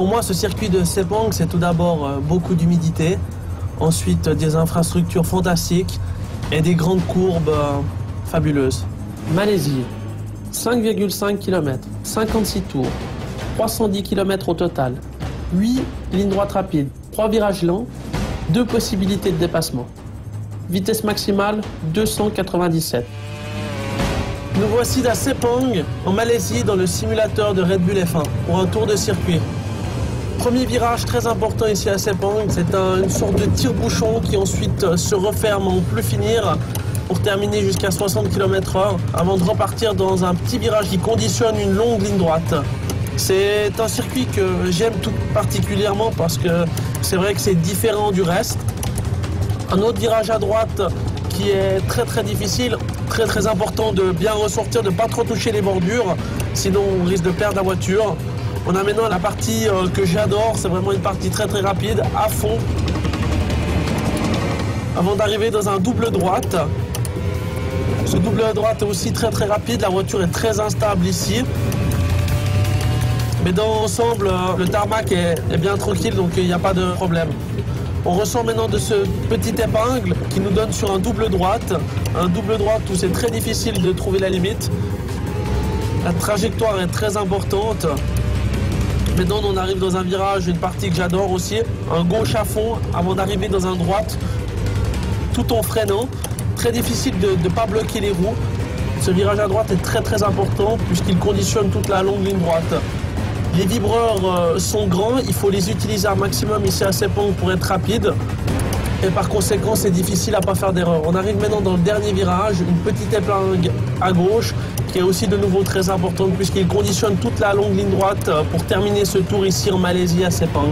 Pour moi, ce circuit de Sepang, c'est tout d'abord beaucoup d'humidité, ensuite des infrastructures fantastiques et des grandes courbes fabuleuses. Malaisie, 5,5 km, 56 tours, 310 km au total, 8 lignes droites rapides, 3 virages lents, 2 possibilités de dépassement. Vitesse maximale 297. Nous voici à Sepang, en Malaisie, dans le simulateur de Red Bull F1, pour un tour de circuit. Premier virage très important ici à Sepang, c'est une sorte de tire-bouchon qui ensuite se referme en plus finir pour terminer jusqu'à 60 km/h avant de repartir dans un petit virage qui conditionne une longue ligne droite. C'est un circuit que j'aime tout particulièrement parce que c'est vrai que c'est différent du reste. Un autre virage à droite qui est très difficile, très important de bien ressortir, de ne pas trop toucher les bordures, sinon on risque de perdre la voiture. On a maintenant la partie que j'adore, c'est vraiment une partie très rapide, à fond, avant d'arriver dans un double droite. Ce double droite est aussi très rapide, la voiture est très instable ici. Mais dans l'ensemble, le tarmac est bien tranquille, donc il n'y a pas de problème. On ressort maintenant de ce petit épingle qui nous donne sur un double droite où c'est très difficile de trouver la limite. La trajectoire est très importante. Maintenant, on arrive dans un virage, une partie que j'adore aussi, un gauche à fond avant d'arriver dans un droite, tout en freinant. Très difficile de ne pas bloquer les roues. Ce virage à droite est très important puisqu'il conditionne toute la longue ligne droite. Les vibreurs sont grands, il faut les utiliser un maximum ici à Sepang pour être rapide. Et par conséquent, c'est difficile à ne pas faire d'erreur. On arrive maintenant dans le dernier virage, une petite épingle à gauche, qui est aussi de nouveau très importante puisqu'il conditionne toute la longue ligne droite pour terminer ce tour ici en Malaisie à Sepang.